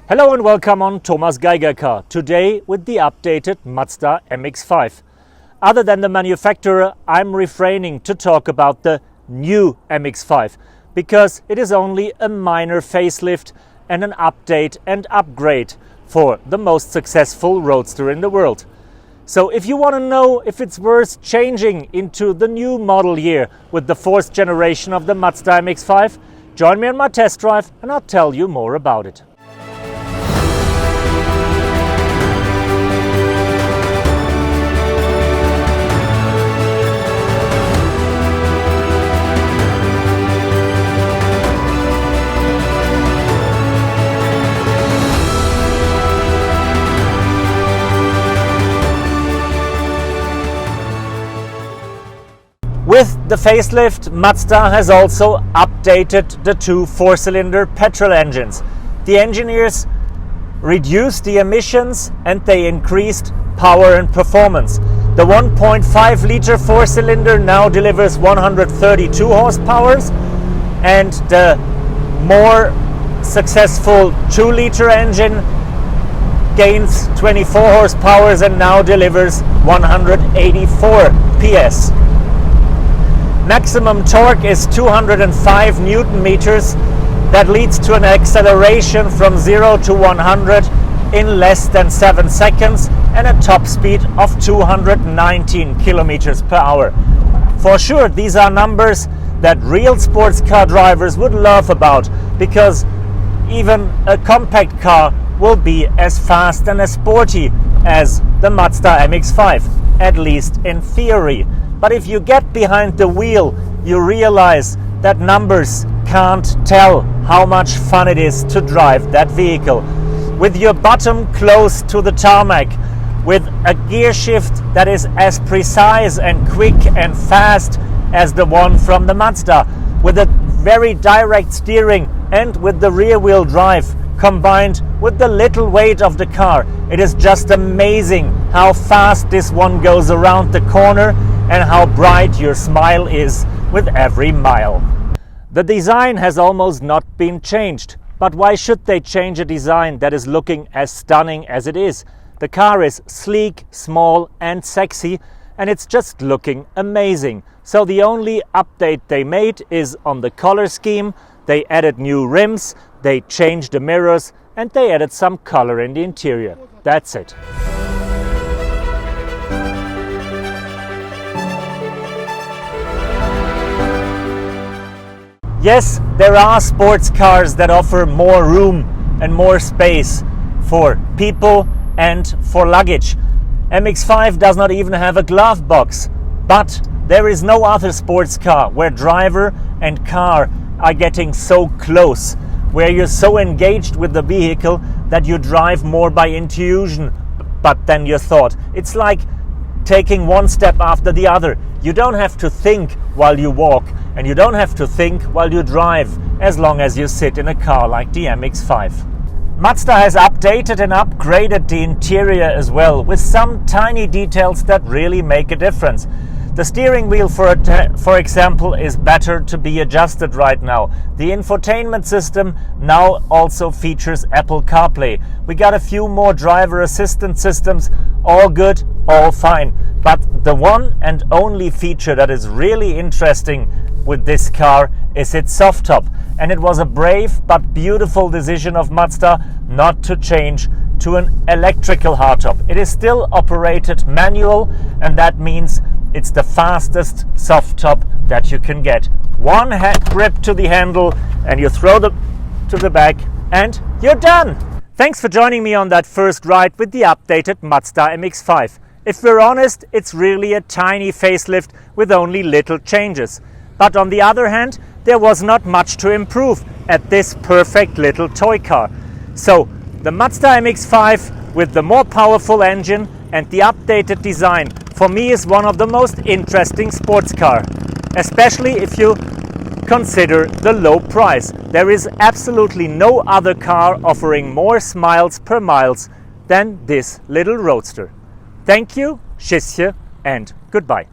Hello and welcome on Thomas Geiger Car, today with the updated Mazda MX-5. Other than the manufacturer, I'm refraining to talk about the new MX-5 because it is only a minor facelift and an update and upgrade for the most successful roadster in the world. So if you want to know if it's worth changing into the new model year with the fourth generation of the Mazda MX-5, join me on my test drive and I'll tell you more about it. With the facelift, Mazda has also updated the two four-cylinder petrol engines. The engineers reduced the emissions and they increased power and performance. The 1.5 liter four-cylinder now delivers 132 horsepower and the more successful 2 liter engine gains 24 horsepower and now delivers 184 PS. Maximum torque is 205 Newton meters. That leads to an acceleration from 0 to 100 in less than 7 seconds and a top speed of 219 kilometers per hour. For sure, these are numbers that real sports car drivers would love about, because even a compact car will be as fast and as sporty as the Mazda MX-5, at least in theory. But if you get behind the wheel, you realize that numbers can't tell how much fun it is to drive that vehicle. With your bottom close to the tarmac, with a gear shift that is as precise and quick and fast as the one from the Mazda, with a very direct steering and with the rear wheel drive combined with the little weight of the car, it is just amazing how fast this one goes around the corner and how bright your smile is with every mile. The design has almost not been changed, but why should they change a design that is looking as stunning as it is? The car is sleek, small and sexy, and it's just looking amazing. So the only update they made is on the color scheme. They added new rims, they changed the mirrors, and they added some color in the interior. That's it. Yes, there are sports cars that offer more room and more space for people and for luggage. MX-5 does not even have a glove box, but there is no other sports car where driver and car are getting so close, where you're so engaged with the vehicle that you drive more by intuition but than your thought. It's like taking one step after the other. You don't have to think while you walk, and you don't have to think while you drive, as long as you sit in a car like the MX-5. Mazda has updated and upgraded the interior as well, with some tiny details that really make a difference. The steering wheel, for example, is better to be adjusted right now. The infotainment system now also features Apple CarPlay. We got a few more driver assistance systems, all good, all fine. But the one and only feature that is really interesting with this car is its soft top. And it was a brave but beautiful decision of Mazda not to change to an electrical hardtop. It is still operated manual, and that means it's the fastest soft top that you can get. One grip to the handle and you throw it to the back and you're done. Thanks for joining me on that first ride with the updated Mazda MX-5. If we're honest, it's really a tiny facelift with only little changes. But on the other hand, there was not much to improve at this perfect little toy car. So the Mazda MX-5 with the more powerful engine and the updated design for me is one of the most interesting sports car, especially if you consider the low price. There is absolutely no other car offering more smiles per miles than this little roadster. Thank you, tschüsschen and goodbye.